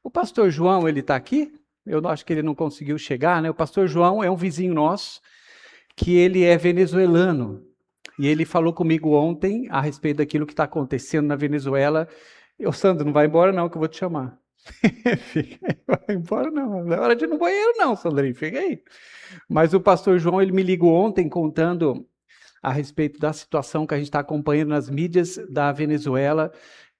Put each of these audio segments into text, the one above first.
O pastor João, ele está aqui? Eu acho que ele não conseguiu chegar, né? O pastor João é um vizinho nosso, que ele é venezuelano. E ele falou comigo ontem a respeito daquilo que está acontecendo na Venezuela. Eu, Sandro, não vai embora não, que eu vou te chamar. Fica aí, vai embora não. Não é hora de ir no banheiro não, Sandrinho, fica aí. Mas o pastor João, ele me ligou ontem contando a respeito da situação que a gente está acompanhando nas mídias da Venezuela.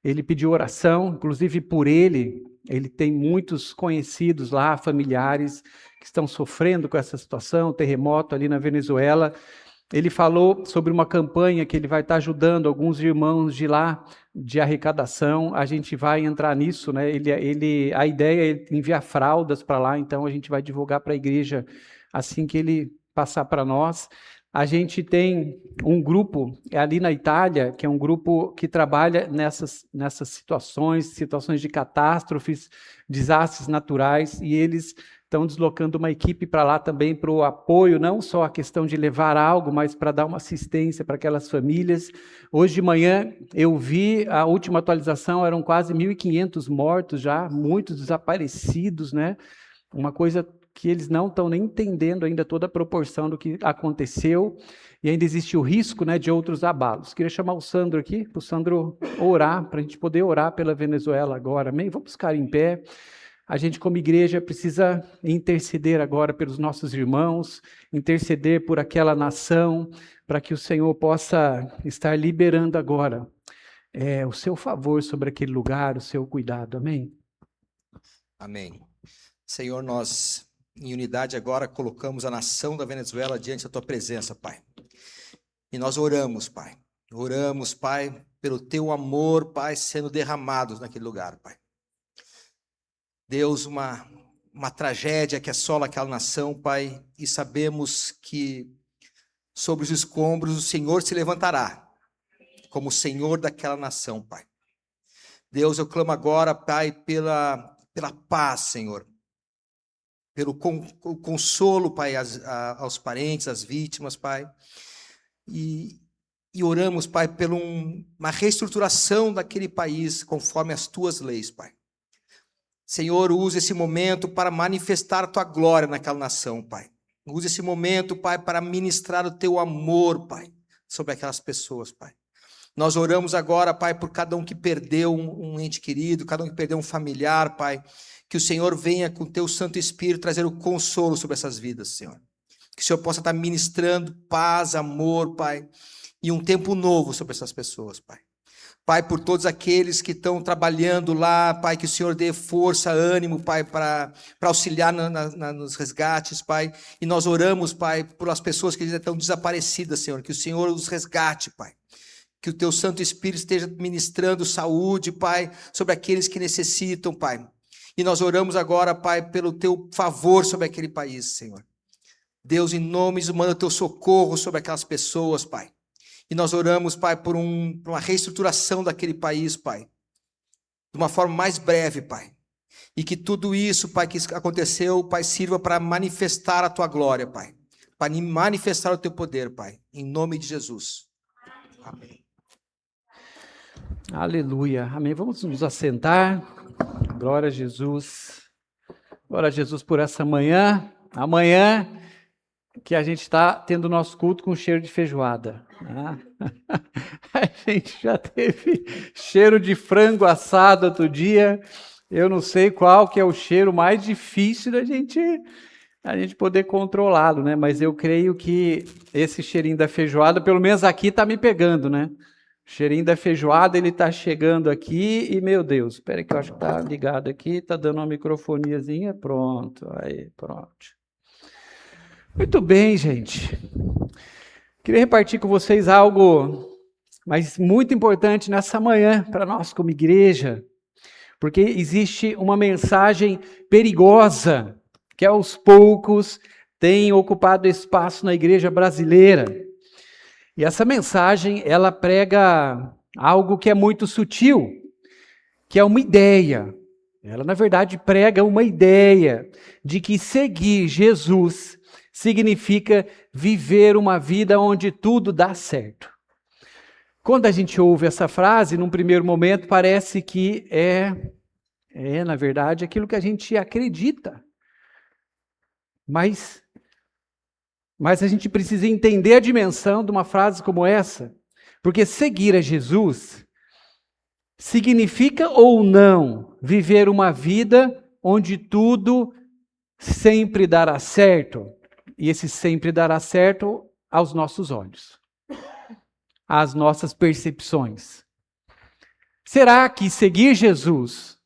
Ele pediu oração, inclusive por ele. Ele tem muitos conhecidos lá, familiares, que estão sofrendo com essa situação, terremoto ali na Venezuela. Ele falou sobre uma campanha que ele vai estar ajudando alguns irmãos de lá, de arrecadação. A gente vai entrar nisso, né? A ideia é enviar fraldas para lá, então a gente vai divulgar para a igreja assim que ele passar para nós. A gente tem um grupo ali na Itália, que é um grupo que trabalha nessas situações de catástrofes, desastres naturais, e eles estão deslocando uma equipe para lá também para o apoio, não só a questão de levar algo, mas para dar uma assistência para aquelas famílias. Hoje de manhã eu vi a última atualização, eram quase 1.500 mortos já, muitos desaparecidos, né? Uma coisa que eles não estão nem entendendo ainda toda a proporção do que aconteceu, e ainda existe o risco, né, de outros abalos. Queria chamar o Sandro aqui, para o Sandro orar, para a gente poder orar pela Venezuela agora, amém? Vamos ficar em pé. A gente, como igreja, precisa interceder agora pelos nossos irmãos, interceder por aquela nação, para que o Senhor possa estar liberando agora o seu favor sobre aquele lugar, o seu cuidado, amém? Amém. Senhor, nós, em unidade agora, colocamos a nação da Venezuela diante da Tua presença, Pai. E nós oramos, Pai. Oramos, Pai, pelo Teu amor, Pai, sendo derramado naquele lugar, Pai. Deus, uma tragédia que assola aquela nação, Pai, e sabemos que sobre os escombros o Senhor se levantará como Senhor daquela nação, Pai. Deus, eu clamo agora, Pai, pela paz, Senhor, pelo consolo, Pai, aos parentes, às vítimas, Pai, e oramos, Pai, por uma reestruturação daquele país conforme as Tuas leis, Pai. Senhor, use esse momento para manifestar a Tua glória naquela nação, Pai. Use esse momento, Pai, para ministrar o Teu amor, Pai, sobre aquelas pessoas, Pai. Nós oramos agora, Pai, por cada um que perdeu um ente querido, cada um que perdeu um familiar, Pai. Que o Senhor venha com o Teu Santo Espírito trazer o consolo sobre essas vidas, Senhor. Que o Senhor possa estar ministrando paz, amor, Pai, e um tempo novo sobre essas pessoas, Pai. Pai, por todos aqueles que estão trabalhando lá, Pai, que o Senhor dê força, ânimo, Pai, para auxiliar nos resgates, Pai. E nós oramos, Pai, pelas pessoas que estão desaparecidas, Senhor, que o Senhor os resgate, Pai. Que o Teu Santo Espírito esteja ministrando saúde, Pai, sobre aqueles que necessitam, Pai. E nós oramos agora, Pai, pelo Teu favor sobre aquele país, Senhor. Deus, em nome de manda o Teu socorro sobre aquelas pessoas, Pai. E nós oramos, Pai, por uma reestruturação daquele país, Pai. De uma forma mais breve, Pai. E que tudo isso, Pai, que aconteceu, Pai, sirva para manifestar a Tua glória, Pai. Para manifestar o Teu poder, Pai. Em nome de Jesus. Amém. Aleluia, amém. Vamos nos assentar. Glória a Jesus. Glória a Jesus por essa manhã. Amanhã que a gente está tendo o nosso culto com cheiro de feijoada. A gente já teve cheiro de frango assado outro dia. Eu não sei qual que é o cheiro mais difícil da gente poder controlá-lo, né? Mas eu creio que esse cheirinho da feijoada, pelo menos aqui, está me pegando, né? O cheirinho da feijoada, ele está chegando aqui e, meu Deus, espera que eu acho que está ligado aqui, está dando uma microfoniazinha, pronto, aí, pronto. Muito bem, gente. Queria repartir com vocês algo, mas muito importante nessa manhã para nós como igreja, porque existe uma mensagem perigosa que aos poucos tem ocupado espaço na igreja brasileira. E essa mensagem, ela prega algo que é muito sutil, que é uma ideia. Ela, na verdade, prega uma ideia de que seguir Jesus significa viver uma vida onde tudo dá certo. Quando a gente ouve essa frase, num primeiro momento, parece que é É, na verdade, aquilo que a gente acredita. Mas a gente precisa entender a dimensão de uma frase como essa. Porque seguir a Jesus significa ou não viver uma vida onde tudo sempre dará certo. E esse sempre dará certo aos nossos olhos, às nossas percepções. Será que seguir Jesus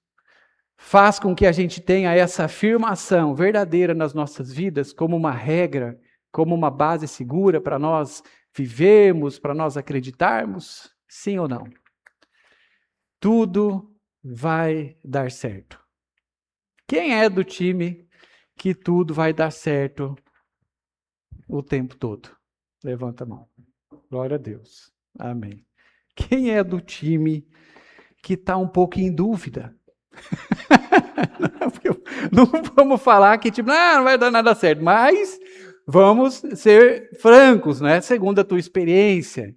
faz com que a gente tenha essa afirmação verdadeira nas nossas vidas como uma regra, como uma base segura para nós vivermos, para nós acreditarmos? Sim ou não? Tudo vai dar certo. Quem é do time que tudo vai dar certo o tempo todo? Levanta a mão. Glória a Deus. Amém. Quem é do time que está um pouco em dúvida? Não vamos falar que tipo, não vai dar nada certo, mas vamos ser francos, né? Segundo a tua experiência.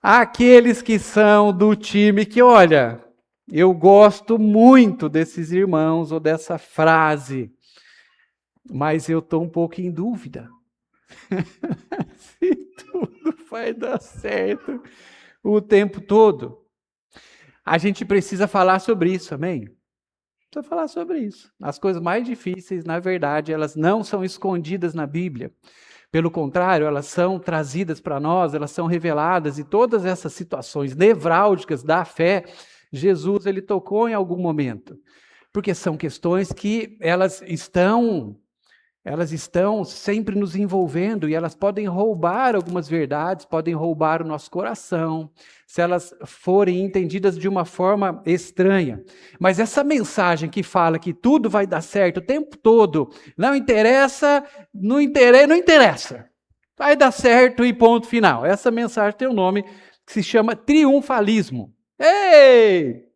Aqueles que são do time que, olha, eu gosto muito desses irmãos ou dessa frase, mas eu estou um pouco em dúvida. Se tudo vai dar certo o tempo todo. A gente precisa falar sobre isso, amém? Precisa falar sobre isso. As coisas mais difíceis, na verdade, elas não são escondidas na Bíblia. Pelo contrário, elas são trazidas para nós, elas são reveladas, e todas essas situações nevrálgicas da fé, Jesus ele tocou em algum momento. Porque são questões que elas estão sempre nos envolvendo e elas podem roubar algumas verdades, podem roubar o nosso coração, se elas forem entendidas de uma forma estranha. Mas essa mensagem que fala que tudo vai dar certo o tempo todo, não interessa, não interessa. Vai dar certo e ponto final. Essa mensagem tem um nome que se chama triunfalismo. Ei!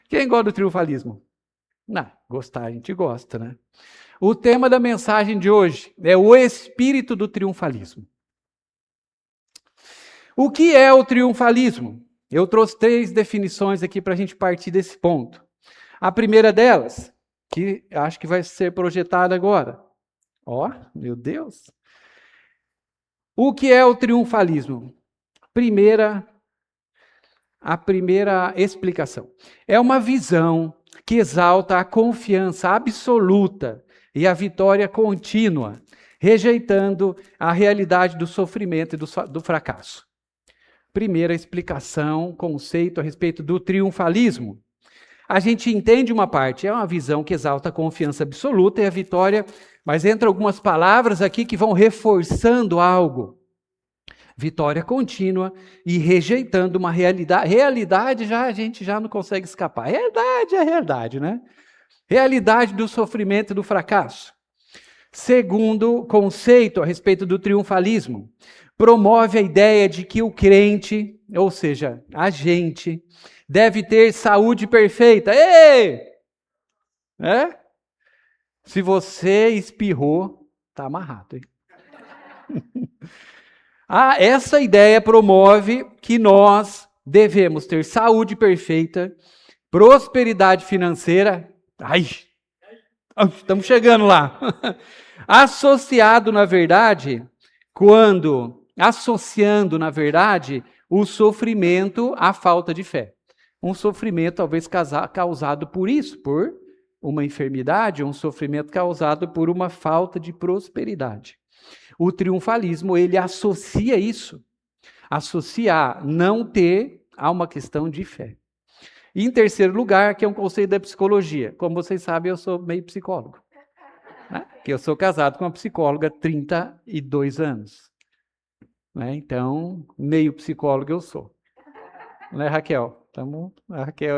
Quem gosta do triunfalismo? Não, gostar a gente gosta, né? O tema da mensagem de hoje é o espírito do triunfalismo. O que é o triunfalismo? Eu trouxe 3 definições aqui para a gente partir desse ponto. A primeira delas, que acho que vai ser projetada agora. Ó, meu Deus! O que é o triunfalismo? A primeira explicação. É uma visão que exalta a confiança absoluta e a vitória contínua, rejeitando a realidade do sofrimento e do fracasso. Primeira explicação, conceito a respeito do triunfalismo. A gente entende uma parte, é uma visão que exalta a confiança absoluta e a vitória, mas entra algumas palavras aqui que vão reforçando algo. Vitória contínua e rejeitando uma realidade. Realidade a gente já não consegue escapar. Realidade é realidade, né? Realidade do sofrimento e do fracasso. Segundo conceito a respeito do triunfalismo, promove a ideia de que o crente, ou seja, a gente, deve ter saúde perfeita. Ei! É? Se você espirrou, está amarrado, hein? Essa ideia promove que nós devemos ter saúde perfeita, prosperidade financeira. Ai, estamos chegando lá. Associando, na verdade, o sofrimento à falta de fé. Um sofrimento talvez causado por isso, por uma enfermidade, um sofrimento causado por uma falta de prosperidade. O triunfalismo, ele associa isso, associa não ter a uma questão de fé. E em terceiro lugar, que é um conceito da psicologia. Como vocês sabem, eu sou meio psicólogo. Né? Que eu sou casado com uma psicóloga há 32 anos. Né? Então, meio psicólogo eu sou. Né, Raquel? A Raquel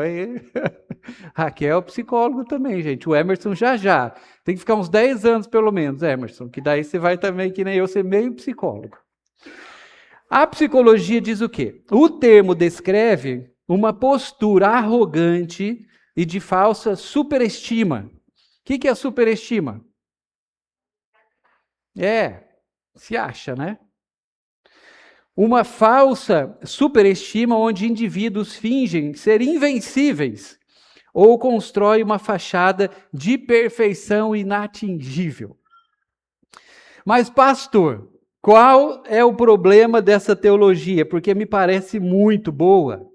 Raquel é psicólogo também, gente. O Emerson já. Tem que ficar uns 10 anos, pelo menos, Emerson. Que daí você vai também, que nem eu, ser meio psicólogo. A psicologia diz o quê? O termo descreve uma postura arrogante e de falsa superestima. O que é a superestima? Se acha, né? uma falsa superestima onde indivíduos fingem ser invencíveis ou constroem uma fachada de perfeição inatingível. Mas, pastor, qual é o problema dessa teologia? Porque me parece muito boa.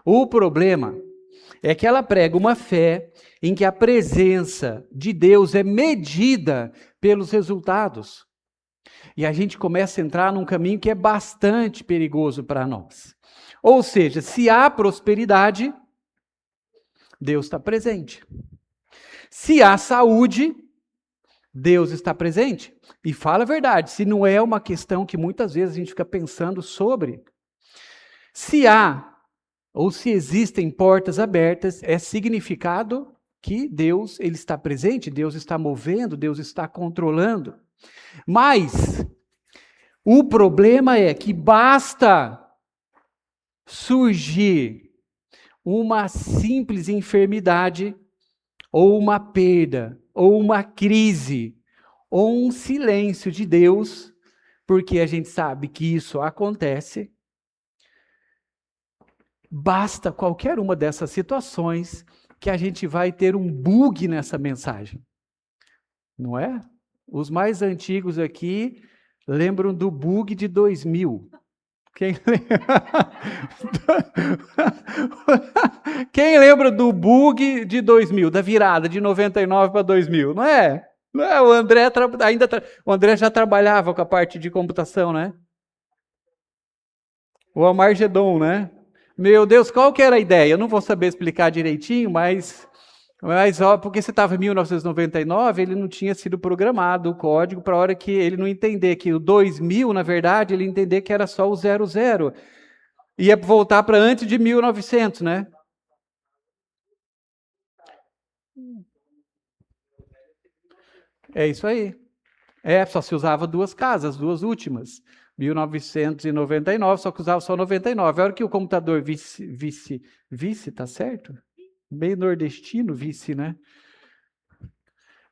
O problema é que ela prega uma fé em que a presença de Deus é medida pelos resultados. E a gente começa a entrar num caminho que é bastante perigoso para nós. Ou seja, se há prosperidade, Deus está presente. Se há saúde, Deus está presente. E fala a verdade, se não é uma questão que muitas vezes a gente fica pensando sobre. Se há ou se existem portas abertas, é significado que Deus ele está presente, Deus está movendo, Deus está controlando. Mas o problema é que basta surgir uma simples enfermidade, ou uma perda, ou uma crise, ou um silêncio de Deus, porque a gente sabe que isso acontece. Basta qualquer uma dessas situações que a gente vai ter um bug nessa mensagem. Não é? Os mais antigos aqui lembram do bug de 2000. Quem lembra do bug de 2000, da virada de 99 para 2000, não é? Não é? O André o André já trabalhava com a parte de computação, né? O Amargedon, né? Meu Deus, qual que era a ideia? Eu não vou saber explicar direitinho, mas ó, porque você estava em 1999, ele não tinha sido programado o código para a hora que ele não entender que o 2000, na verdade, ele entender que era só o 00. Ia voltar para antes de 1900, né? É isso aí. Só se usava duas casas, as duas últimas. 1999, só que usava só 99. A hora que o computador vice, tá certo? Meio nordestino, vice, né?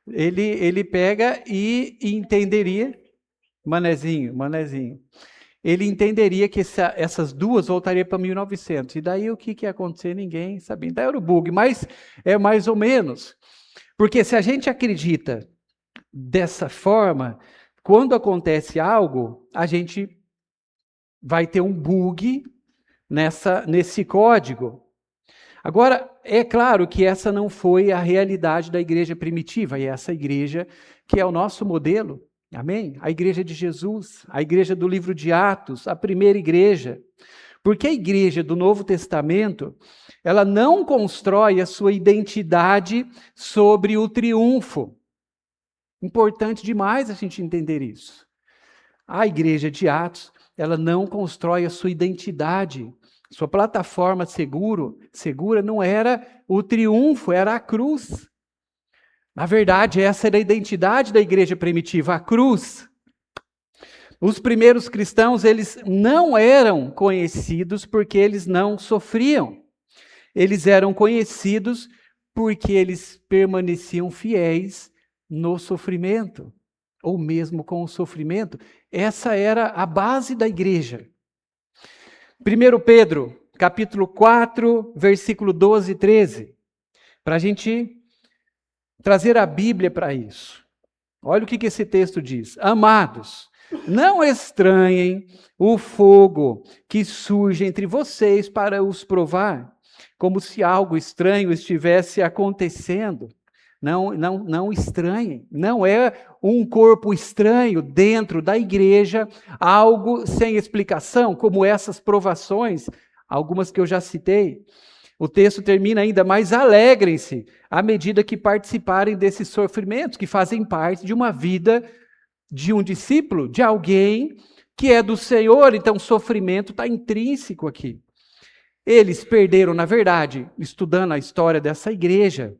Ele pega e entenderia, manezinho. Ele entenderia que essas duas voltariam para 1900. E daí o que ia acontecer? Ninguém sabia. Daí era o bug, mas é mais ou menos. Porque se a gente acredita dessa forma, quando acontece algo, a gente vai ter um bug nesse código. Agora, é claro que essa não foi a realidade da igreja primitiva, e essa igreja que é o nosso modelo, amém? A igreja de Jesus, a igreja do livro de Atos, a primeira igreja. Porque a igreja do Novo Testamento, ela não constrói a sua identidade sobre o triunfo. Importante demais a gente entender isso. A igreja de Atos, ela não constrói a sua identidade. Sua plataforma segura não era o triunfo, era a cruz. Na verdade, essa era a identidade da igreja primitiva, a cruz. Os primeiros cristãos, eles não eram conhecidos porque eles não sofriam. Eles eram conhecidos porque eles permaneciam fiéis no sofrimento, ou mesmo com o sofrimento. Essa era a base da igreja. 1 Pedro, capítulo 4, versículo 12 e 13. Para a gente trazer a Bíblia para isso. Olha o que esse texto diz. Amados, não estranhem o fogo que surge entre vocês para os provar, como se algo estranho estivesse acontecendo. Não estranhem. Não é um corpo estranho dentro da igreja, algo sem explicação, como essas provações, algumas que eu já citei. O texto termina ainda, mas alegrem-se à medida que participarem desses sofrimentos, que fazem parte de uma vida de um discípulo, de alguém que é do Senhor. Então, o sofrimento está intrínseco aqui. Eles perderam, na verdade, estudando a história dessa igreja,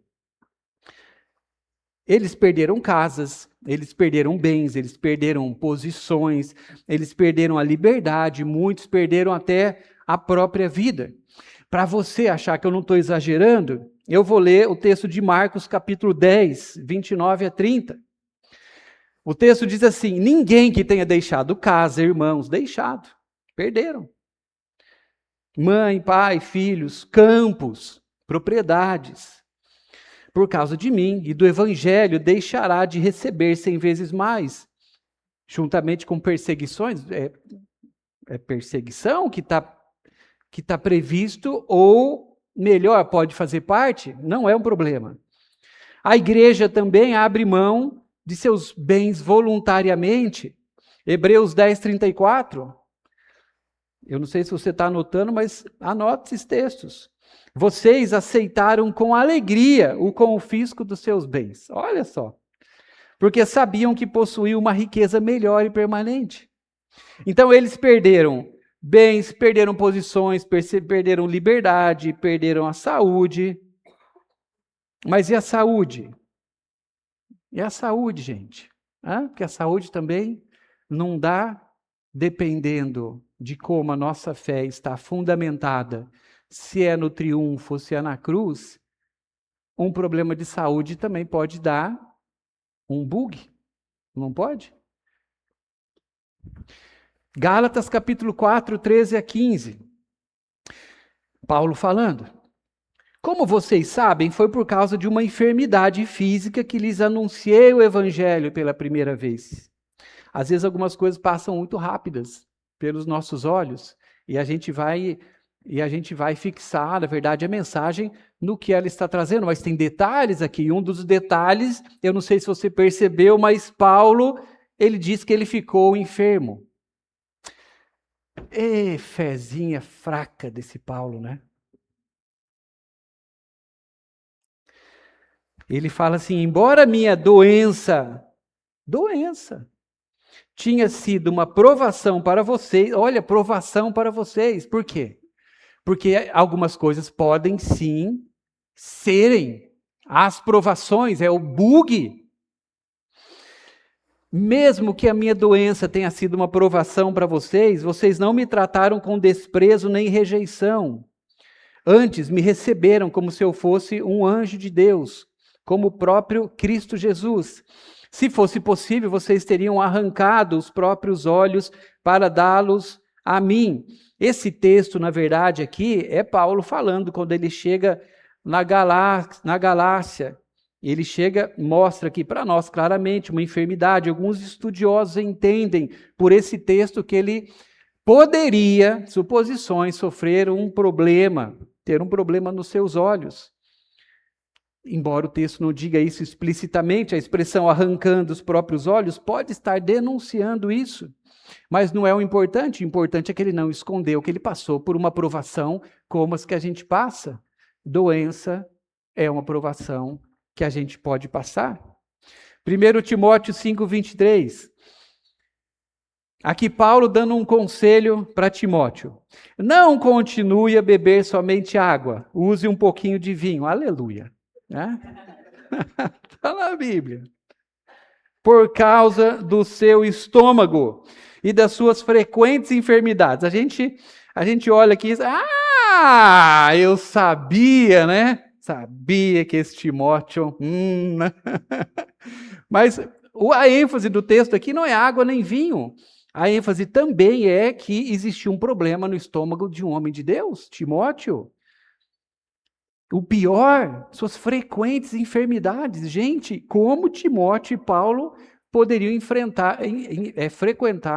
eles perderam casas, eles perderam bens, eles perderam posições, eles perderam a liberdade, muitos perderam até a própria vida. Para você achar que eu não estou exagerando, eu vou ler o texto de Marcos, capítulo 10, 29 a 30. O texto diz assim: ninguém que tenha deixado casa, irmãos, deixado, perderam. Mãe, pai, filhos, campos, propriedades, por causa de mim e do evangelho, deixará de receber 100 vezes mais, juntamente com perseguições. É perseguição que tá previsto, ou melhor, pode fazer parte? Não é um problema. A igreja também abre mão de seus bens voluntariamente. Hebreus 10, 34. Eu não sei se você está anotando, mas anote esses textos. Vocês aceitaram com alegria o confisco dos seus bens. Olha só. Porque sabiam que possuíam uma riqueza melhor e permanente. Então eles perderam bens, perderam posições, perderam liberdade, perderam a saúde. Mas e a saúde? E a saúde, gente? Porque a saúde também não dá, dependendo de como a nossa fé está fundamentada, se é no triunfo, se é na cruz, um problema de saúde também pode dar um bug, não pode? Gálatas capítulo 4, 13 a 15. Paulo falando. Como vocês sabem, foi por causa de uma enfermidade física que lhes anunciei o evangelho pela primeira vez. Às vezes algumas coisas passam muito rápidas pelos nossos olhos e a gente vai fixar, na verdade, a mensagem no que ela está trazendo, mas tem detalhes aqui. E um dos detalhes, eu não sei se você percebeu, mas Paulo, ele diz que ele ficou enfermo. Fezinha fraca desse Paulo, né? Ele fala assim: embora minha doença tinha sido uma provação para vocês, olha, provação para vocês, por quê? Porque algumas coisas podem sim serem, as provações, é o bug. Mesmo que a minha doença tenha sido uma provação para vocês, vocês não me trataram com desprezo nem rejeição. Antes, me receberam como se eu fosse um anjo de Deus, como o próprio Cristo Jesus. Se fosse possível, vocês teriam arrancado os próprios olhos para dá-los a mim. Esse texto, na verdade, aqui, é Paulo falando quando ele chega na Galácia. Ele chega, mostra aqui para nós claramente uma enfermidade. Alguns estudiosos entendem por esse texto que ele poderia, suposições, sofrer um problema, ter um problema nos seus olhos. Embora o texto não diga isso explicitamente, a expressão arrancando os próprios olhos pode estar denunciando isso. Mas não é o importante é que ele não escondeu que ele passou por uma provação como as que a gente passa. Doença é uma provação que a gente pode passar. 1 Timóteo 5:23. Aqui Paulo dando um conselho para Timóteo. Não continue a beber somente água, use um pouquinho de vinho. Aleluia. Está na Bíblia. Por causa do seu estômago e das suas frequentes enfermidades. A gente olha aqui e diz, eu sabia, né? Sabia que esse Timóteo... Mas a ênfase do texto aqui não é água nem vinho. A ênfase também é que existia um problema no estômago de um homem de Deus, Timóteo. O pior, suas frequentes enfermidades. Gente, como Timóteo e Paulo poderiam frequentar,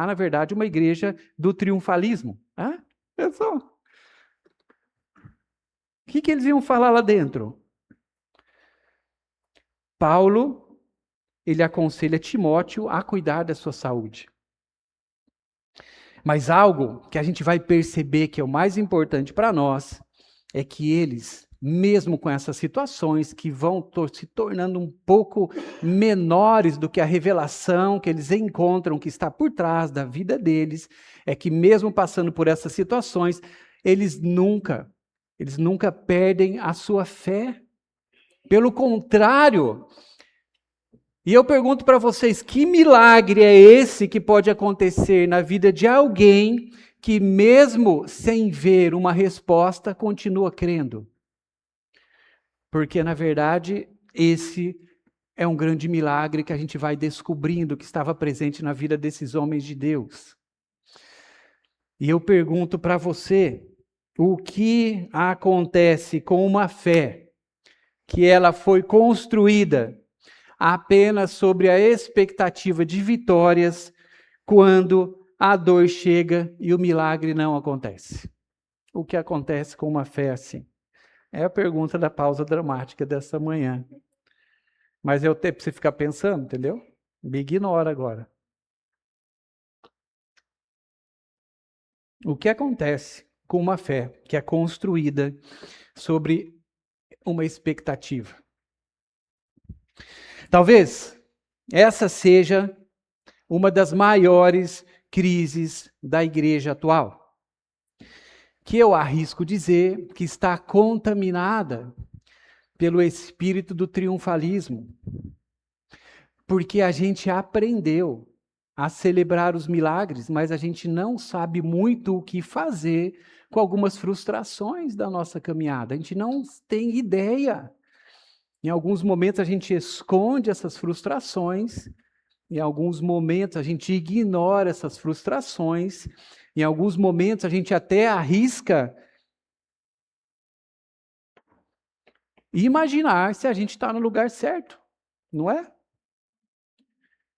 na verdade, uma igreja do triunfalismo? Pessoal, o que eles iam falar lá dentro? Paulo, ele aconselha Timóteo a cuidar da sua saúde. Mas algo que a gente vai perceber que é o mais importante para nós é que eles, mesmo com essas situações que vão se tornando um pouco menores do que a revelação que eles encontram que está por trás da vida deles, é que mesmo passando por essas situações, eles nunca perdem a sua fé. Pelo contrário, e eu pergunto para vocês, que milagre é esse que pode acontecer na vida de alguém que mesmo sem ver uma resposta, continua crendo? Porque, na verdade, esse é um grande milagre que a gente vai descobrindo que estava presente na vida desses homens de Deus. E eu pergunto para você, o que acontece com uma fé que ela foi construída apenas sobre a expectativa de vitórias quando a dor chega e o milagre não acontece? O que acontece com uma fé assim? É a pergunta da pausa dramática dessa manhã. Mas eu tenho para você ficar pensando, entendeu? Me ignora agora. O que acontece com uma fé que é construída sobre uma expectativa? Talvez essa seja uma das maiores crises da igreja atual, que eu arrisco dizer que está contaminada pelo espírito do triunfalismo, porque a gente aprendeu a celebrar os milagres, mas a gente não sabe muito o que fazer com algumas frustrações da nossa caminhada. A gente não tem ideia. Em alguns momentos a gente esconde essas frustrações, em alguns momentos a gente ignora essas frustrações, em alguns momentos a gente até arrisca imaginar se a gente está no lugar certo, não é?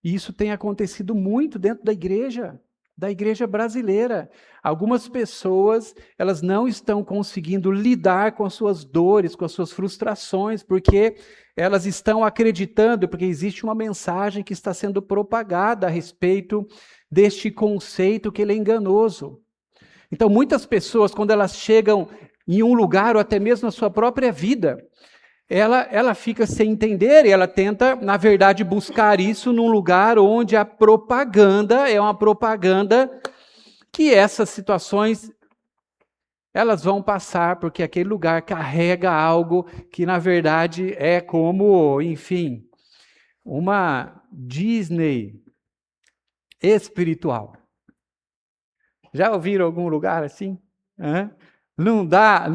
E isso tem acontecido muito dentro da igreja brasileira. Algumas pessoas, elas não estão conseguindo lidar com as suas dores, com as suas frustrações, porque elas estão acreditando, porque existe uma mensagem que está sendo propagada a respeito deste conceito que ele é enganoso. Então, muitas pessoas, quando elas chegam em um lugar, ou até mesmo na sua própria vida, ela fica sem entender e ela tenta, na verdade, buscar isso num lugar onde a propaganda é uma propaganda que essas situações elas vão passar, porque aquele lugar carrega algo que, na verdade, é como, enfim, uma Disney espiritual. Já ouviram algum lugar assim? Hã? Não dá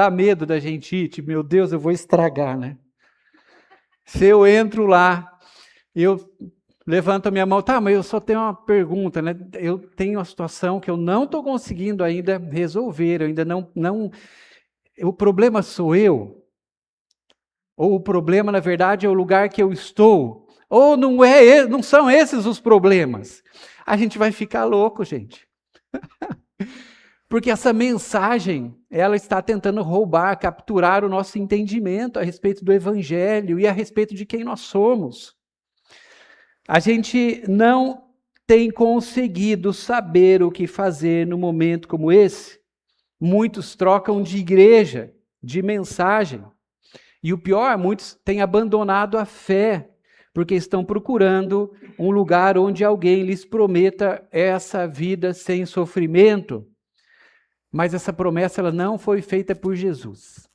medo da gente ir, tipo, meu Deus, eu vou estragar, né? Se eu entro lá, eu levanto a minha mão, tá, mas eu só tenho uma pergunta, né? Eu tenho uma situação que eu não estou conseguindo ainda resolver, eu ainda não. O problema sou eu? Ou o problema, na verdade, é o lugar que eu estou? Ou não são esses os problemas? A gente vai ficar louco, gente. Porque essa mensagem, ela está tentando roubar, capturar o nosso entendimento a respeito do Evangelho e a respeito de quem nós somos. A gente não tem conseguido saber o que fazer num momento como esse. Muitos trocam de igreja, de mensagem. E o pior, muitos têm abandonado a fé, porque estão procurando um lugar onde alguém lhes prometa essa vida sem sofrimento. Mas essa promessa ela não foi feita por Jesus.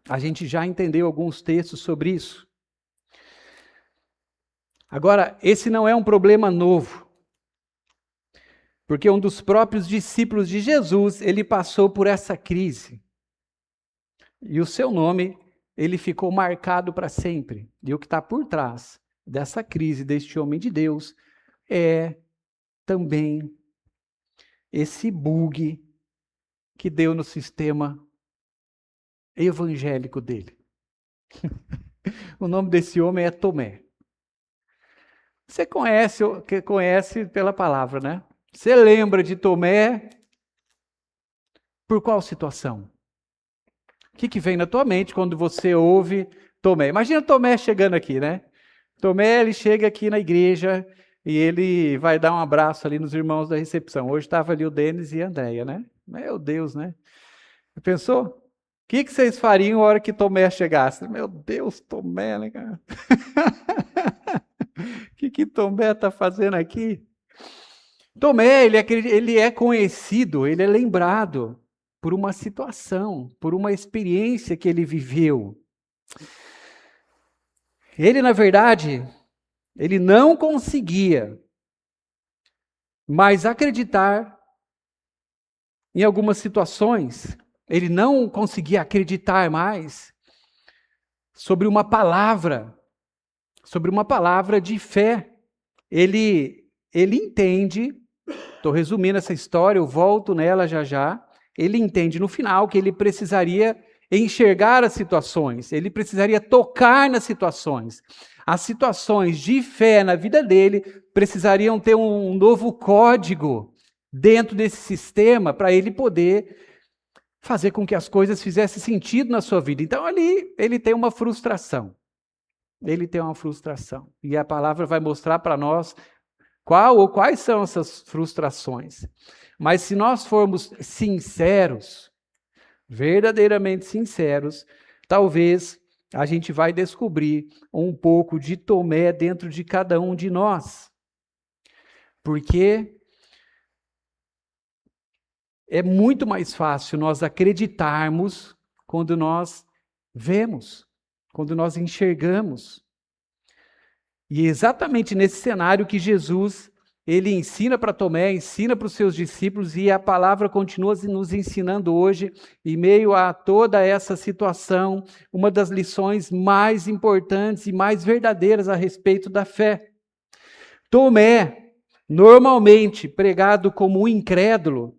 A gente já entendeu alguns textos sobre isso. Agora, esse não é um problema novo. Porque um dos próprios discípulos de Jesus, ele passou por essa crise. E o seu nome, ele ficou marcado para sempre. E o que está por trás dessa crise, deste homem de Deus, é também esse bug que deu no sistema evangélico dele. O nome desse homem é Tomé. Você conhece pela palavra, né? Você lembra de Tomé por qual situação? O que vem na tua mente quando você ouve Tomé? Imagina Tomé chegando aqui, né? Tomé, ele chega aqui na igreja e ele vai dar um abraço ali nos irmãos da recepção. Hoje estava ali o Denis e a Andréia, né? Meu Deus, né? Pensou? O que vocês fariam na hora que Tomé chegasse? Meu Deus, Tomé, né, cara? O que Tomé está fazendo aqui? Tomé, ele é conhecido, ele é lembrado por uma situação, por uma experiência que ele viveu. Ele, na verdade, ele não conseguia mais acreditar em algumas situações. Ele não conseguia acreditar mais sobre uma palavra de fé. Ele entende, estou resumindo essa história, eu volto nela já já, ele entende no final que ele precisaria enxergar as situações, ele precisaria tocar nas situações. As situações de fé na vida dele precisariam ter um novo código dentro desse sistema para ele poder fazer com que as coisas fizessem sentido na sua vida. Então ali ele tem uma frustração. Ele tem uma frustração. E a palavra vai mostrar para nós quais são essas frustrações. Mas se nós formos sinceros, verdadeiramente sinceros, talvez a gente vai descobrir um pouco de Tomé dentro de cada um de nós. Porque é muito mais fácil nós acreditarmos quando nós vemos, quando nós enxergamos. E é exatamente nesse cenário que Jesus, ele ensina para Tomé, ensina para os seus discípulos, e a palavra continua nos ensinando hoje, em meio a toda essa situação, uma das lições mais importantes e mais verdadeiras a respeito da fé. Tomé, normalmente pregado como um incrédulo,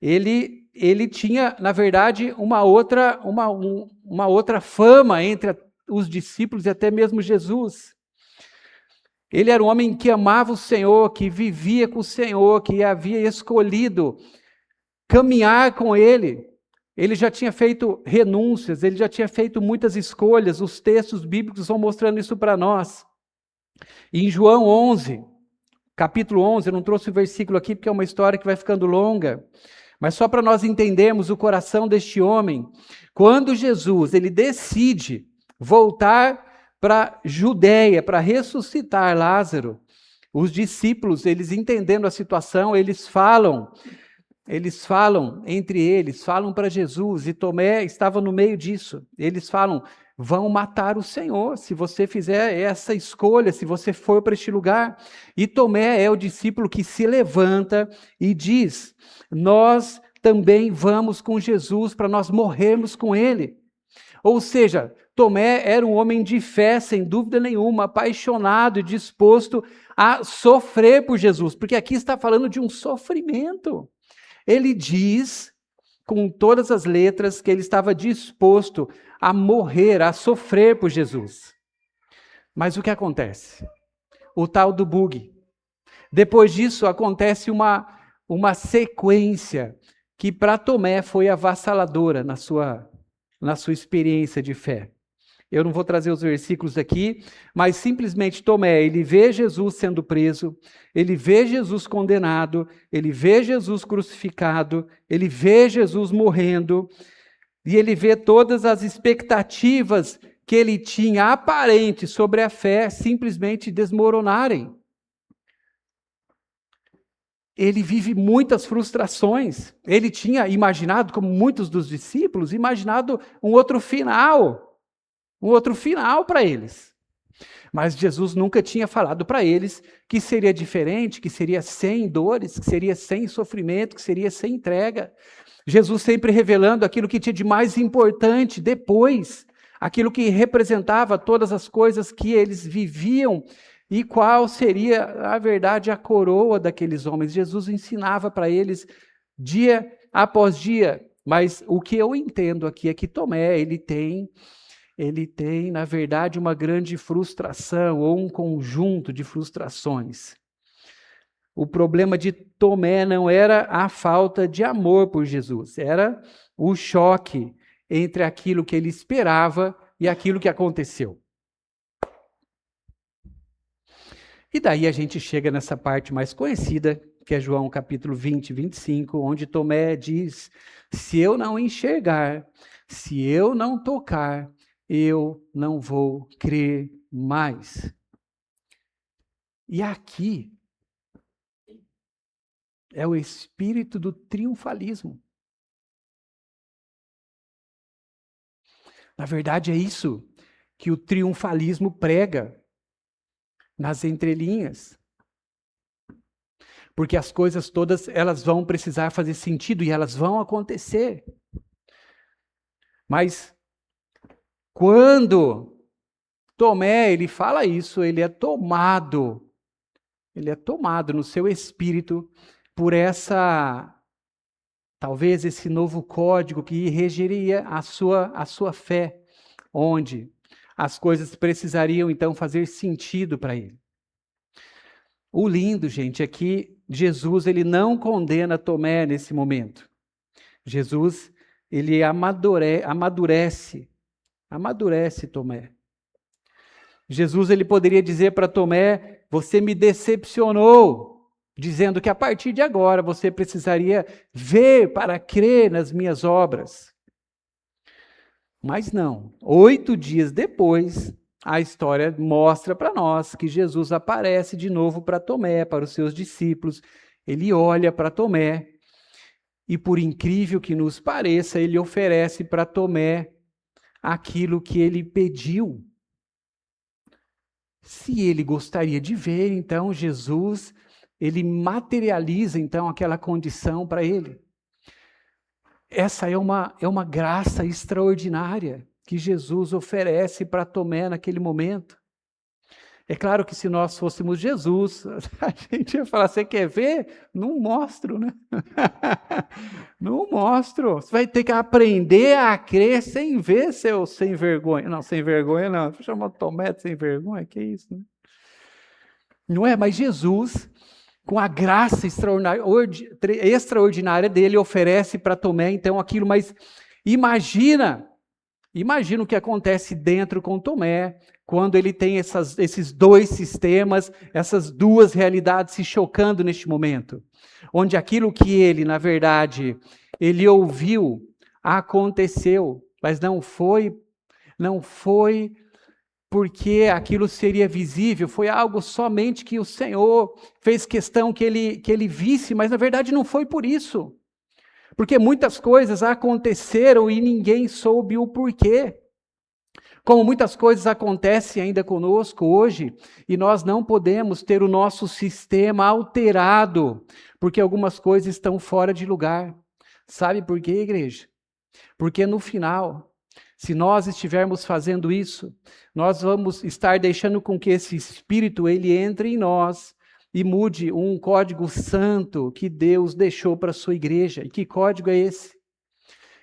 ele tinha, na verdade, uma outra fama entre os discípulos e até mesmo Jesus. Ele era um homem que amava o Senhor, que vivia com o Senhor, que havia escolhido caminhar com Ele. Ele já tinha feito renúncias, ele já tinha feito muitas escolhas. Os textos bíblicos vão mostrando isso para nós. Em João 11, capítulo 11, eu não trouxe o versículo aqui porque é uma história que vai ficando longa, mas só para nós entendermos o coração deste homem. Quando Jesus ele decide voltar para Judeia, para ressuscitar Lázaro, os discípulos, eles entendendo a situação, eles falam entre eles, falam para Jesus, e Tomé estava no meio disso. Eles falam: vão matar o Senhor se você fizer essa escolha, se você for para este lugar. E Tomé é o discípulo que se levanta e diz: nós também vamos com Jesus para nós morrermos com ele. Ou seja, Tomé era um homem de fé, sem dúvida nenhuma, apaixonado e disposto a sofrer por Jesus, porque aqui está falando de um sofrimento. Ele diz, com todas as letras, que ele estava disposto a morrer, a sofrer por Jesus. Mas o que acontece? O tal do bug. Depois disso, acontece uma sequência que para Tomé foi avassaladora na sua experiência de fé. Eu não vou trazer os versículos aqui, mas simplesmente Tomé, ele vê Jesus sendo preso, ele vê Jesus condenado, ele vê Jesus crucificado, ele vê Jesus morrendo, e ele vê todas as expectativas que ele tinha aparentes sobre a fé simplesmente desmoronarem. Ele vive muitas frustrações. Ele tinha imaginado, como muitos dos discípulos, imaginado um outro final para eles. Mas Jesus nunca tinha falado para eles que seria diferente, que seria sem dores, que seria sem sofrimento, que seria sem entrega. Jesus sempre revelando aquilo que tinha de mais importante depois, aquilo que representava todas as coisas que eles viviam e qual seria, na verdade, a coroa daqueles homens. Jesus ensinava para eles dia após dia, mas o que eu entendo aqui é que Tomé, ele tem, na verdade, uma grande frustração ou um conjunto de frustrações. O problema de Tomé não era a falta de amor por Jesus, era o choque entre aquilo que ele esperava e aquilo que aconteceu. E daí a gente chega nessa parte mais conhecida, que é João capítulo 20, 25, onde Tomé diz: se eu não enxergar, se eu não tocar, eu não vou crer mais. E aqui é o espírito do triunfalismo. Na verdade, é isso que o triunfalismo prega nas entrelinhas. Porque as coisas todas, elas vão precisar fazer sentido e elas vão acontecer. Mas quando Tomé, ele fala isso, ele é tomado no seu espírito por talvez esse novo código que regeria a sua fé, onde as coisas precisariam então fazer sentido para ele. O lindo, gente, é que Jesus ele não condena Tomé nesse momento. Jesus, ele amadurece Tomé. Jesus ele poderia dizer para Tomé: você me decepcionou, dizendo que a partir de agora você precisaria ver para crer nas minhas obras. Mas não, 8 dias depois, a história mostra para nós que Jesus aparece de novo para Tomé, para os seus discípulos. Ele olha para Tomé e, por incrível que nos pareça, ele oferece para Tomé aquilo que ele pediu. Se ele gostaria de ver, então, Jesus, ele materializa, então, aquela condição para ele. Essa é uma graça extraordinária que Jesus oferece para Tomé naquele momento. É claro que se nós fôssemos Jesus, a gente ia falar: você quer ver? Não mostro, né? Não mostro. Você vai ter que aprender a crer sem ver, seu sem vergonha. Não, sem vergonha não. Chama Tomé de sem vergonha, que isso, né? Não é? Mas Jesus, com a graça extraordinária dele, oferece para Tomé, então, aquilo. Mas imagina o que acontece dentro com Tomé, quando ele tem esses dois sistemas, essas duas realidades se chocando neste momento. Onde aquilo que ele, na verdade, ele ouviu, aconteceu, mas não foi porque aquilo seria visível, foi algo somente que o Senhor fez questão que ele visse, mas na verdade não foi por isso. Porque muitas coisas aconteceram e ninguém soube o porquê. Como muitas coisas acontecem ainda conosco hoje, e nós não podemos ter o nosso sistema alterado, porque algumas coisas estão fora de lugar. Sabe por quê, igreja? Porque no final, se nós estivermos fazendo isso, nós vamos estar deixando com que esse Espírito ele entre em nós e mude um código santo que Deus deixou para a sua igreja. E que código é esse?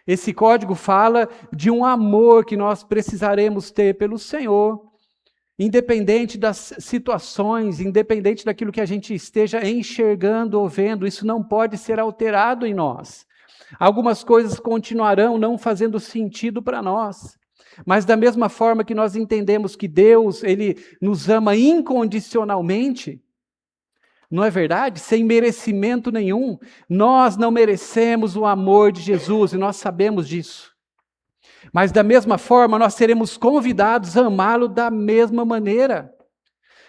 Esse código fala de um amor que nós precisaremos ter pelo Senhor, independente das situações, independente daquilo que a gente esteja enxergando ou vendo, isso não pode ser alterado em nós. Algumas coisas continuarão não fazendo sentido para nós, mas da mesma forma que nós entendemos que Deus, ele nos ama incondicionalmente, não é verdade? Sem merecimento nenhum. Nós não merecemos o amor de Jesus e nós sabemos disso. Mas da mesma forma, nós seremos convidados a amá-lo da mesma maneira.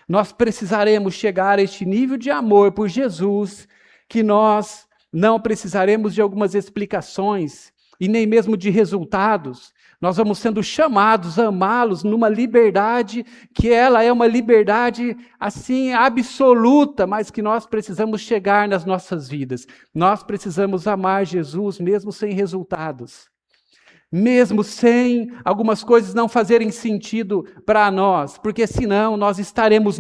Nós precisaremos chegar a este nível de amor por Jesus, que nós não precisaremos de algumas explicações e nem mesmo de resultados. Nós vamos sendo chamados a amá-los numa liberdade que ela é uma liberdade assim absoluta, mas que nós precisamos chegar nas nossas vidas. Nós precisamos amar Jesus mesmo sem resultados. Mesmo sem algumas coisas não fazerem sentido para nós, porque senão nós estaremos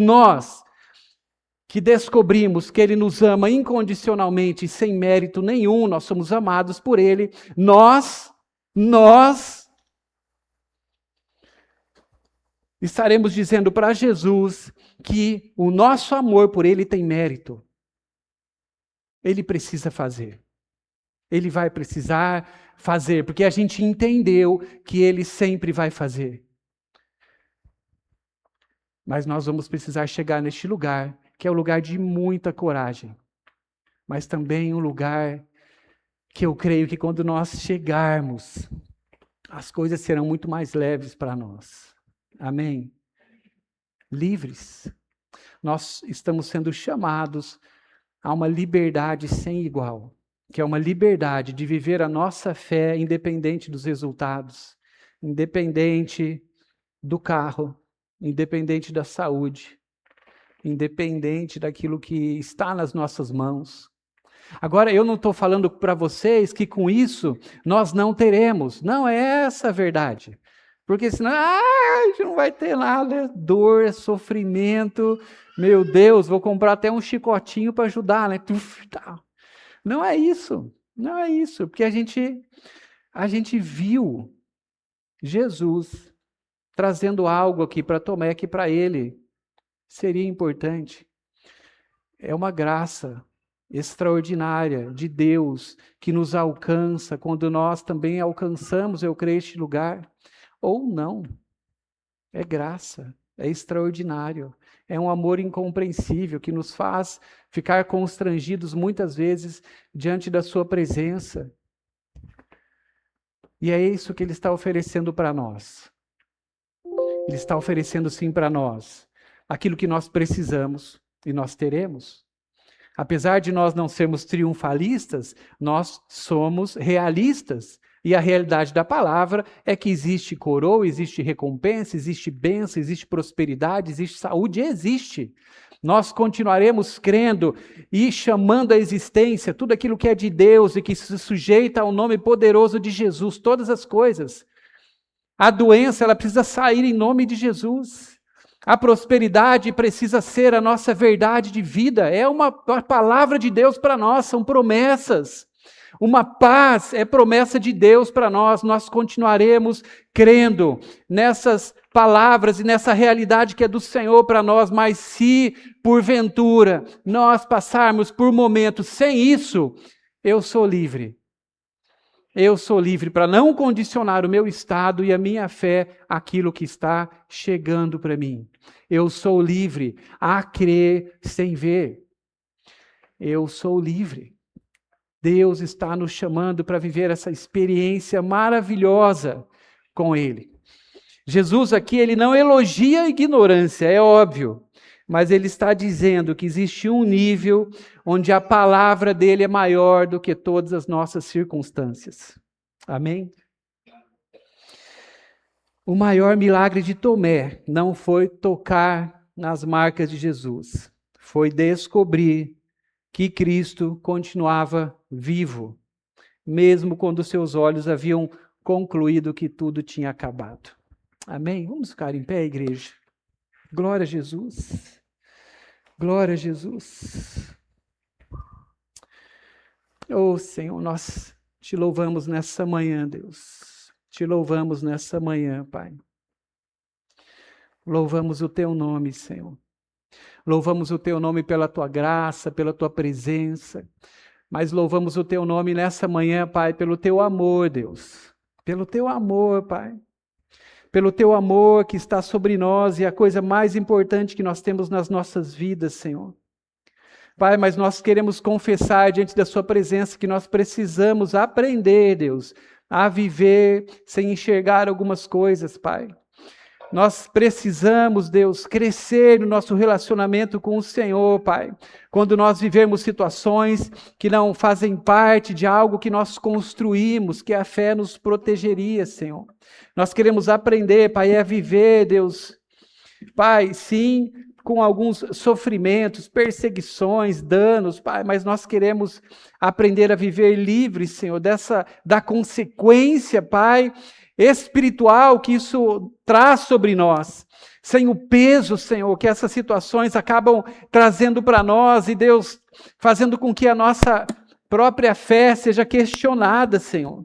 que descobrimos que Ele nos ama incondicionalmente, sem mérito nenhum, nós somos amados por Ele, nós estaremos dizendo para Jesus que o nosso amor por Ele tem mérito. Ele precisa fazer. Ele vai precisar fazer, porque a gente entendeu que Ele sempre vai fazer. Mas nós vamos precisar chegar neste lugar, que é um lugar de muita coragem, mas também um lugar que eu creio que quando nós chegarmos, as coisas serão muito mais leves para nós. Amém? Livres. Nós estamos sendo chamados a uma liberdade sem igual, que é uma liberdade de viver a nossa fé independente dos resultados, independente do carro, independente da saúde, independente daquilo que está nas nossas mãos. Agora, eu não estou falando para vocês que com isso nós não teremos. Não é essa a verdade. Porque senão, a gente não vai ter nada, dor, sofrimento. Meu Deus, vou comprar até um chicotinho para ajudar, né? Não é isso, não é isso, porque a gente viu Jesus trazendo algo aqui para Tomé que para ele seria importante. É uma graça extraordinária de Deus que nos alcança quando nós também alcançamos, eu creio, este lugar. Ou não. É graça, é extraordinário. É um amor incompreensível que nos faz ficar constrangidos muitas vezes diante da sua presença. E é isso que ele está oferecendo para nós. Ele está oferecendo sim para nós aquilo que nós precisamos e nós teremos. Apesar de nós não sermos triunfalistas, nós somos realistas. E a realidade da palavra é que existe coroa, existe recompensa, existe bênção, existe prosperidade, existe saúde, existe. Nós continuaremos crendo e chamando à existência tudo aquilo que é de Deus e que se sujeita ao nome poderoso de Jesus, todas as coisas. A doença, ela precisa sair em nome de Jesus. A prosperidade precisa ser a nossa verdade de vida. É uma palavra de Deus para nós, são promessas. Uma paz é promessa de Deus para nós. Nós continuaremos crendo nessas palavras e nessa realidade que é do Senhor para nós. Mas se, porventura, nós passarmos por momentos sem isso, eu sou livre. Eu sou livre para não condicionar o meu estado e a minha fé àquilo que está chegando para mim. Eu sou livre a crer sem ver. Eu sou livre. Deus está nos chamando para viver essa experiência maravilhosa com Ele. Jesus aqui, ele não elogia a ignorância, é óbvio, mas ele está dizendo que existe um nível onde a palavra dele é maior do que todas as nossas circunstâncias. Amém? O maior milagre de Tomé não foi tocar nas marcas de Jesus, foi descobrir que Cristo continuava vivo, mesmo quando seus olhos haviam concluído que tudo tinha acabado. Amém? Vamos ficar em pé, igreja. Glória a Jesus. Glória a Jesus. Oh, Senhor, nós te louvamos nessa manhã, Deus. Te louvamos nessa manhã, Pai. Louvamos o teu nome, Senhor. Louvamos o teu nome pela tua graça, pela tua presença. Mas louvamos o teu nome nessa manhã, Pai, pelo teu amor, Deus. Pelo teu amor, Pai. Pelo teu amor que está sobre nós e a coisa mais importante que nós temos nas nossas vidas, Senhor. Pai, mas nós queremos confessar diante da sua presença que nós precisamos aprender, Deus, a viver sem enxergar algumas coisas, Pai. Nós precisamos, Deus, crescer no nosso relacionamento com o Senhor, Pai. Quando nós vivermos situações que não fazem parte de algo que nós construímos, que a fé nos protegeria, Senhor. Nós queremos aprender, Pai, a viver, Deus, Pai, sim, com alguns sofrimentos, perseguições, danos, Pai, mas nós queremos aprender a viver livres, Senhor, da consequência, Pai, espiritual que isso traz sobre nós, sem o peso, Senhor, que essas situações acabam trazendo para nós e Deus fazendo com que a nossa própria fé seja questionada, Senhor.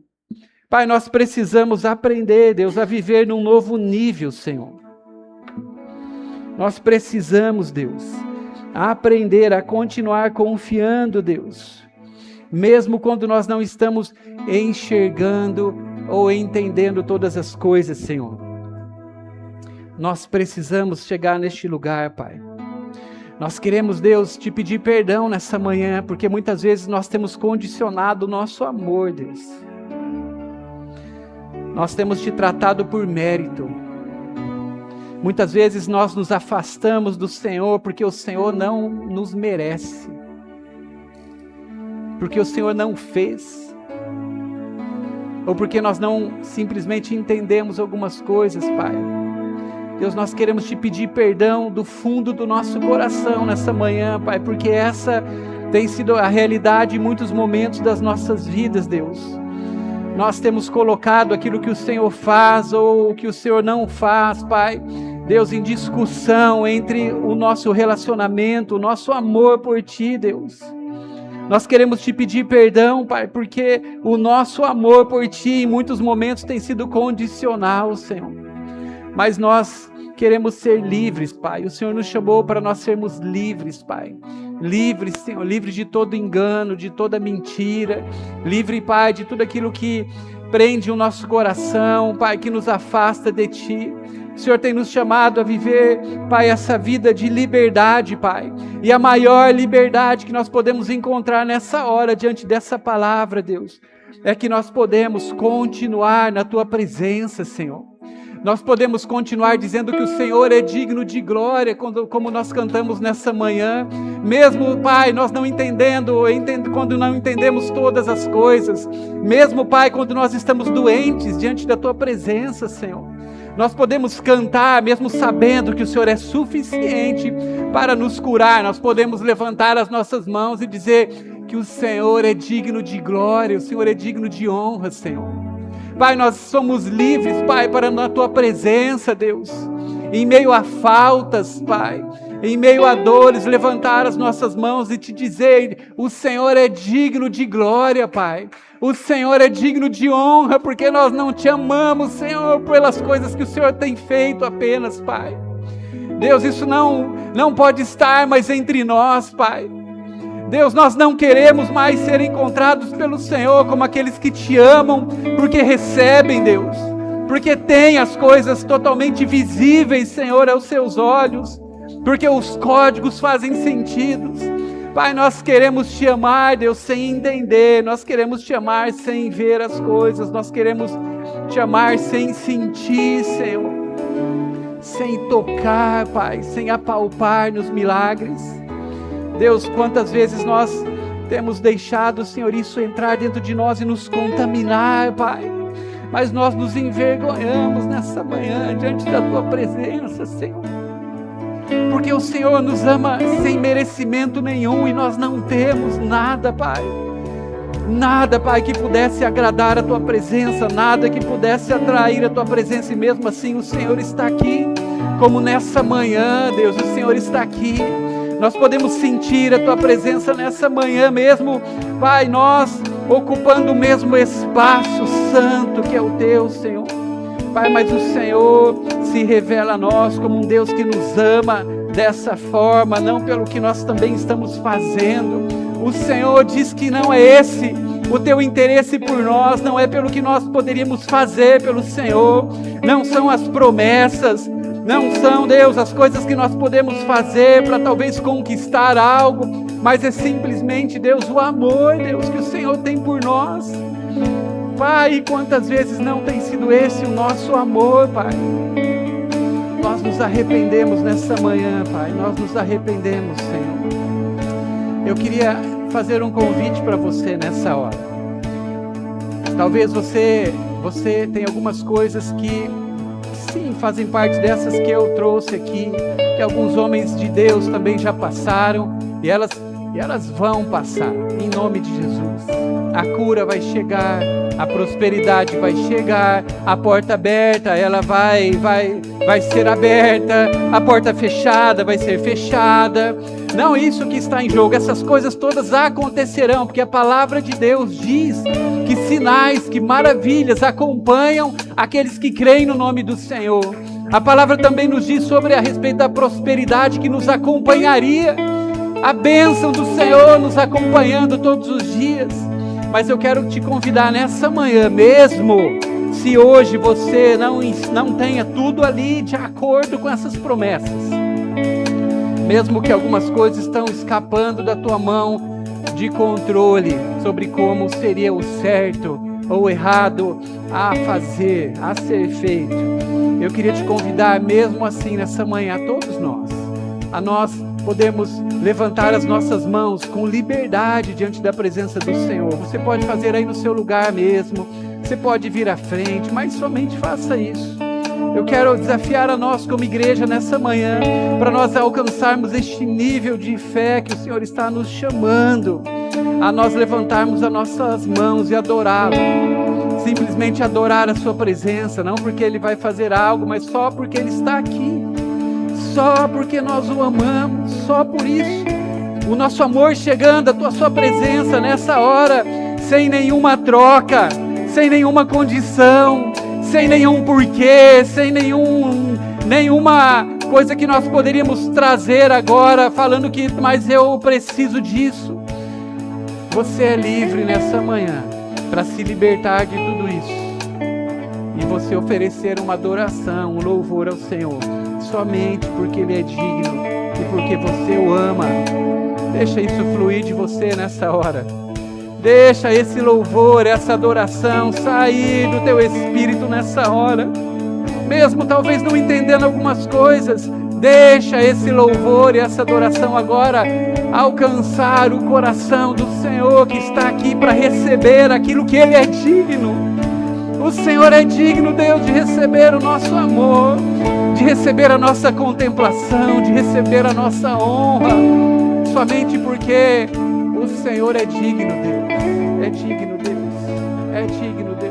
Pai, nós precisamos aprender, Deus, a viver num novo nível, Senhor. Nós precisamos, Deus, aprender a continuar confiando, Deus, mesmo quando nós não estamos enxergando ou entendendo todas as coisas, Senhor. Nós precisamos chegar neste lugar, Pai. Nós queremos, Deus, te pedir perdão nessa manhã, porque muitas vezes nós temos condicionado o nosso amor, Deus. Nós temos te tratado por mérito. Muitas vezes nós nos afastamos do Senhor porque o Senhor não nos merece. Porque o Senhor não fez. Ou porque nós não simplesmente entendemos algumas coisas, Pai. Deus, nós queremos te pedir perdão do fundo do nosso coração nessa manhã, Pai, porque essa tem sido a realidade em muitos momentos das nossas vidas, Deus. nós temos colocado aquilo que o Senhor faz ou o que o Senhor não faz, Pai. Deus, em discussão entre o nosso relacionamento, o nosso amor por Ti, Deus. Nós queremos Te pedir perdão, Pai, porque o nosso amor por Ti em muitos momentos tem sido condicional, Senhor. Mas nós queremos ser livres, Pai. O Senhor nos chamou para nós sermos livres, Pai. Livres, Senhor, livres de todo engano, de toda mentira. Livre, Pai, de tudo aquilo que prende o nosso coração, Pai, que nos afasta de Ti. O Senhor tem nos chamado a viver, Pai, essa vida de liberdade, Pai. E a maior liberdade que nós podemos encontrar nessa hora, diante dessa palavra, Deus, é que nós podemos continuar na Tua presença, Senhor. Nós podemos continuar dizendo que o Senhor é digno de glória, como nós cantamos nessa manhã. Mesmo, Pai, nós não quando não entendemos todas as coisas. Mesmo, Pai, quando nós estamos doentes diante da Tua presença, Senhor. Nós podemos cantar, mesmo sabendo que o Senhor é suficiente para nos curar. Nós podemos levantar as nossas mãos e dizer que o Senhor é digno de glória, o Senhor é digno de honra, Senhor. Pai, nós somos livres, Pai, para na Tua presença, Deus. Em meio a faltas, Pai, em meio a dores, levantar as nossas mãos e Te dizer, o Senhor é digno de glória, Pai. O Senhor é digno de honra, porque nós não Te amamos, Senhor, pelas coisas que o Senhor tem feito apenas, Pai. Deus, isso não pode estar mais entre nós, Pai. Deus, nós não queremos mais ser encontrados pelo Senhor como aqueles que Te amam, porque recebem, Deus, porque têm as coisas totalmente visíveis, Senhor, aos Seus olhos, porque os códigos fazem sentido. Pai, nós queremos Te amar, Deus, sem entender, nós queremos Te amar sem ver as coisas, nós queremos Te amar sem sentir, Senhor, sem tocar, Pai, sem apalpar nos milagres. Deus, quantas vezes nós temos deixado, Senhor, isso entrar dentro de nós e nos contaminar, Pai, mas nós nos envergonhamos nessa manhã diante da Tua presença, Senhor. Porque o Senhor nos ama sem merecimento nenhum e nós não temos nada, Pai. Nada, Pai, que pudesse agradar a Tua presença, nada que pudesse atrair a Tua presença, e mesmo assim o Senhor está aqui, como nessa manhã, Deus, o Senhor está aqui. Nós podemos sentir a Tua presença nessa manhã mesmo, Pai, nós ocupando o mesmo espaço santo que é o Teu, Senhor. Pai, mas o Senhor se revela a nós como um Deus que nos ama dessa forma, não pelo que nós também estamos fazendo. O Senhor diz que não é esse o Teu interesse por nós, não é pelo que nós poderíamos fazer pelo Senhor, não são as promessas, não são, Deus, as coisas que nós podemos fazer para talvez conquistar algo, mas é simplesmente, Deus, o amor, Deus, que o Senhor tem por nós. Pai, quantas vezes não tem sido esse o nosso amor, Pai? Nós nos arrependemos nessa manhã, Pai, nós nos arrependemos, Senhor. Eu queria fazer um convite para você nessa hora. Talvez você tenha algumas coisas que, sim, fazem parte dessas que eu trouxe aqui, que alguns homens de Deus também já passaram, e elas vão passar, em nome de Jesus. A cura vai chegar, a prosperidade vai chegar, a porta aberta, ela vai ser aberta, a porta fechada vai ser fechada. Não isso que está em jogo, essas coisas todas acontecerão, porque a palavra de Deus diz que sinais, que maravilhas acompanham aqueles que creem no nome do Senhor. A palavra também nos diz a respeito da prosperidade que nos acompanharia, a bênção do Senhor nos acompanhando todos os dias. Mas eu quero te convidar nessa manhã, mesmo se hoje você não tenha tudo ali de acordo com essas promessas, mesmo que algumas coisas estão escapando da tua mão de controle sobre como seria o certo ou o errado a fazer, a ser feito, eu queria te convidar mesmo assim nessa manhã, a nós podemos levantar as nossas mãos com liberdade diante da presença do Senhor. Você pode fazer aí no seu lugar mesmo, você pode vir à frente, mas somente faça isso. Eu quero desafiar a nós como igreja nessa manhã, para nós alcançarmos este nível de fé que o Senhor está nos chamando, a nós levantarmos as nossas mãos e adorá-lo. simplesmente adorar a sua presença, não porque Ele vai fazer algo, mas só porque Ele está aqui, só porque nós o amamos, só por isso. O nosso amor chegando à sua presença nessa hora, sem nenhuma troca, sem nenhuma condição, sem nenhum porquê, sem nenhuma coisa que nós poderíamos trazer agora, falando que, mas eu preciso disso. Você é livre nessa manhã para se libertar de tudo isso e você oferecer uma adoração, um louvor ao Senhor, somente porque Ele é digno e porque você o ama. Deixa isso fluir de você nessa hora. Deixa esse louvor, essa adoração sair do teu espírito nessa hora. Mesmo talvez não entendendo algumas coisas, deixa esse louvor e essa adoração agora alcançar o coração do Senhor que está aqui para receber aquilo que Ele é digno. O Senhor é digno, Deus, de receber o nosso amor, de receber a nossa contemplação, de receber a nossa honra, somente porque o Senhor é digno, Deus. É digno, Deus. É digno, Deus.